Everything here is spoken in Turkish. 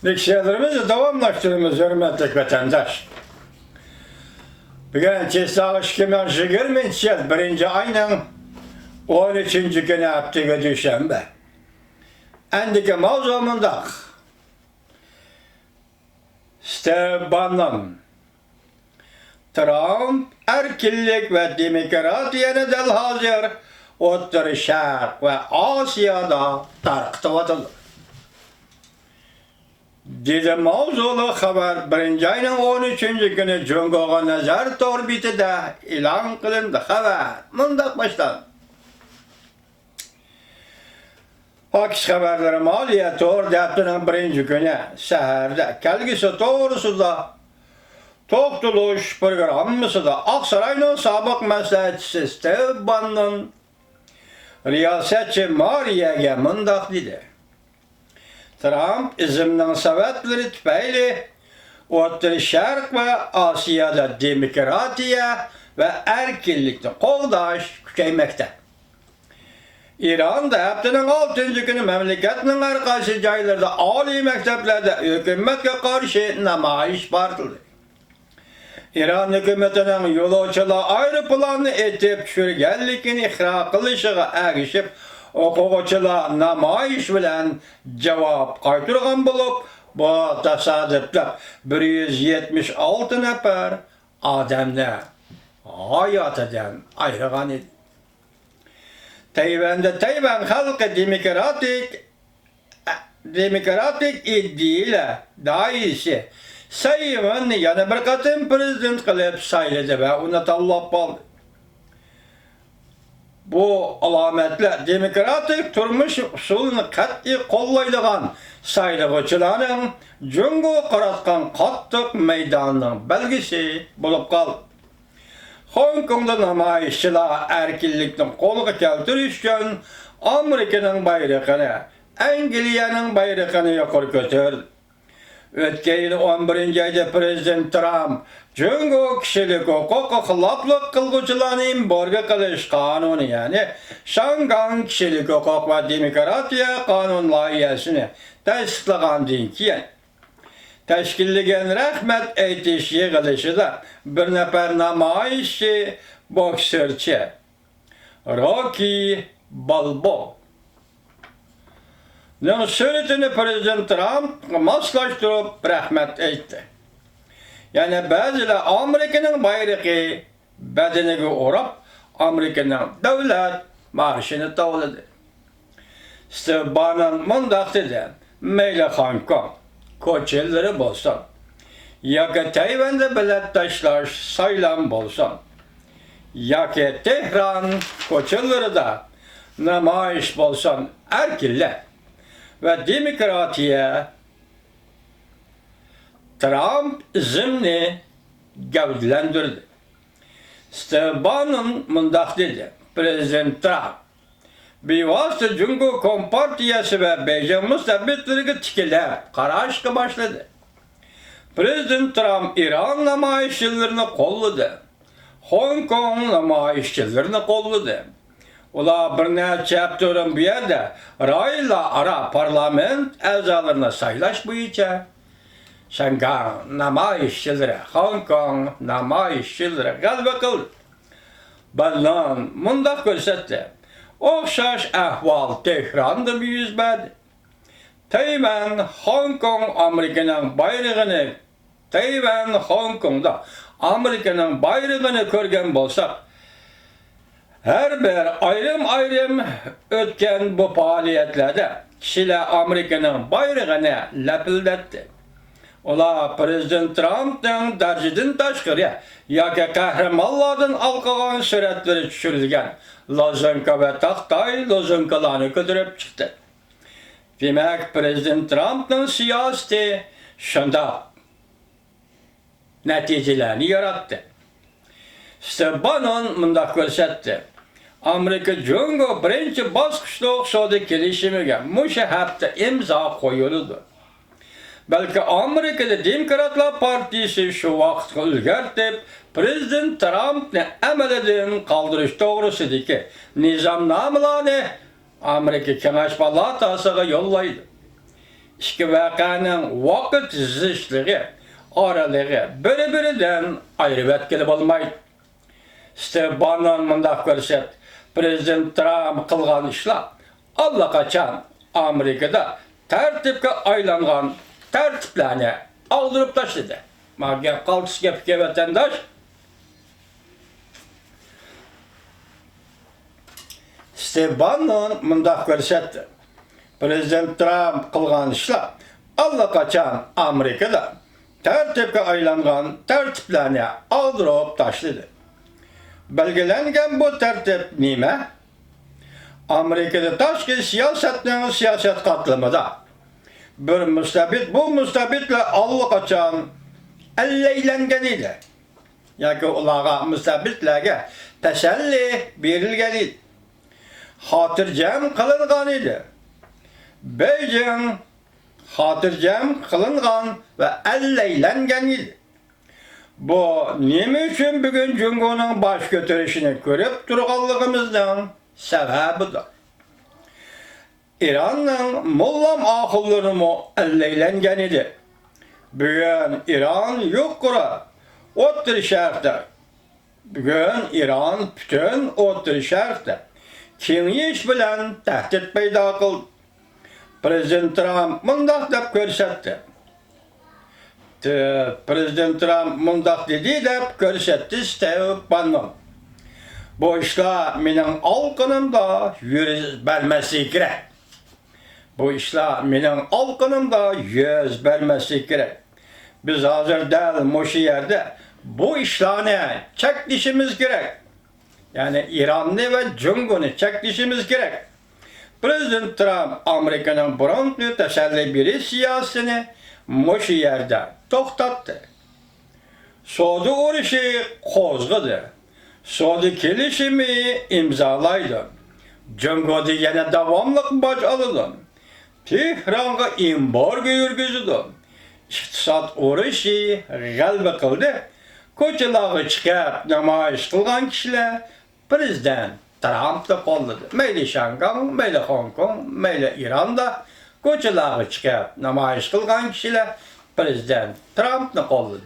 Mikserlerimizi davamlaştırıyoruz hürmetli vatandaş. Bugün Çesağış Kemal Şeker Minçel 1. ayının 13. günü haftaga düşenbe. Endiki mavzumunda Steban'ın Trump erkillik ve demokratiyeni del hazır Orta Şark ve Asya'da tarqıtıvatılır. Dedi mavzulu haber 1. ayının 13. günü Cungo'ga nazar torbitide ilan kılındı haber. Mındak baştan. Aks haberleri maliye tor deptinin 1. günü seherde kelgisi doğrusu da Toktuluş programımızı da Aksaray'ın sabık meslekçisi Steban'ın riyasetçi Mariye'ye mındak dedi. Trump izimden sebepleri tüpeyli Orta Şark ve Asya'da demokratiya ve erkillikte koldaş küçeymekte. İran'da haftanın 6. günü memleketinin arkası caylarda âli mekteplerde hükümete karşı namayiş partıldı. İran hükümetinin yolcular ayrı planı etip şürgenlikini ihra kılışıga erişip okuğucular namayiş bilen cevap kaytırgan bulup bu tesadüfte 176 nefer adamda hayatından ayrıgan idi. Tayvan halkı demokratik iddiyle daisi sayımın yana bir katın prezident kılıp sayıldı ve ona tallap aldı. Bu alametle demokratik turmuş usulunu kat'i kollaydıgan sayılıgıçıların Cungo qaratkan qattiq meydanının belgisi bulup kaldı. Hong Kong'da namayişçiler erkillikten kolga keltirişken Amerika'nın bayrağını, Anglia'nın bayrağını yukarı götürdü. Ötken yıl 11. ayda Prezident Trump, Cungo kişilik hukuk hılaplık kılgıcılarının borga kılış kanunu yani Şangan kişilik hukuk ve demokratiya kanun layihesini tasdiqlagandan keyin teşkilligen rahmet eytiş yığılışı da bir nefer namayişçi boksörçi Rocky Balboa. Bunun söylediğini Prezident Trump maslaştırıp rahmet etti. Yani bazıları Amerika'nın bayrağı bedenine uğrap Amerika'nın devlet marşını tavladı. Steban'ın mındak dedi, meyle Hong Kong, koçelleri bolsun, ya ki Tayvan'da biletdaşlar saylan bolsun, ya ki Tehran koçelleri da namayiş bolsun erkille ve demokratiya Trump zimni gavdlendirdi. Steban'ın mındak dedi, Prezident Trump, bivasıta Cungo Kompartiyası ve Beijing müstebbitleri tikilip karışık başladı. Prezident Trump İran namayişçilerini kolladı. Hong Kong namayişçilerini kolladı. Ola bir neçe haftadan bu yerde rayla ara parlament azalarına saylaş boyunca Şangan namayişçileri, Hong Kong namayişçileri galba kıldı. Ballan mındak gösterdi. Okşaş ahval Tehran'da yüz verdi. Tayvan, Hong Kong Amerika'nın bayrağını, Tayvan, Hong Kong'da Amerika'nın bayrağını görgen bolsak, her bir ayrım ötken bu faaliyetlerde kişiler Amerika'nın bayrağını lapıldattı. Ola Prezident Trump'dan dercidin taşkırıya, ya ki kahramanlardan alkılan suretleri düşürülgen lozunka ve tahtay lozunkalarını götürüp çıktı. Demek Prezident Trump'ın siyaseti şunda neticelerini yarattı. Steban'ın mındak gösterdi. Amerika Cungo birinci baskışlık soda gelişimiga muşa hafta imza koyuldu. Belki Amerika'da Demokratlar Partisi şu vaqt ilgirtip Prezident Trump'ni amaldan qaldirish to'g'risidagi nizomnomalarni Amerika Kengash Palatasıga yollaydı. İki vakanın vakit zışlığı, aralığı biri-birinden ayrı etkili olmaydı. Steve Bannon mundaq görset, Prezident Trump kılgan işler allaqaçan Amerika'da tertipke aylangan tertiplerini aldırıp taşıdı. Mağya kaltıs gepke vatandaş Steve Bannon mundaq görsetdi. Prezident Trump kılgan işler allaqaçan Amerika'da tertipke aylangan tertiplerini aldırıp taşıdı. Belgelengen bu tertip nime? Amerika'da taşki siyasetinin siyaset katlamada bir müstabit bu müstabitle allaqaçan elleylengen idi. Yani ulağa müstabitlerge teselli berilgen idi. Hatırcam kılıngan idi. Beijing hatırcam kılıngan ve elleylengen idi. Bu nime üçün bugün Cungo'nun baş götürüşünü görüp durğanlığımızdan sebebidir. İran'ın mullam akıllarını elleylengen idi. Bugün İran yukarı Orta Şark'ta. Bugün İran bütün Orta Şark'ta. Kengiş bilen tehdit payda kıldı. Prezident Trump mundaq dep görsetdi. Prezident Trump mundaq dedi dep görsetdi Steve Bannon. Bu işler menin alqınımda yüz vermesi gerek. Bu işler menin alqınımda yüz vermesi gerek. Biz hazır değil moşu yerde bu işlerini çekişimiz gerek. Yani İran'ı ve Cungo'nu çekişimiz gerek. Prezident Trump Amerika'nın Brontlu teselli biri siyasını moşu yerde toxtattı. Soğudu uğraşı kozgadı. Soğudu kelişimi imzalaydı. Cungo'da yine devamlık baş alındı. Tehran'a embargo yürgüzdü. İktisat uğraşı galba kıldı. Koçalığı çıkıp namayiş kılgan kişiler Prezident Trump'la kolladı. Meyli Şangay, meyli Hong Kong, meyli İran'da koçalığı çıkıp namayiş kılgan kişiler Prezident Trump'la kolladı.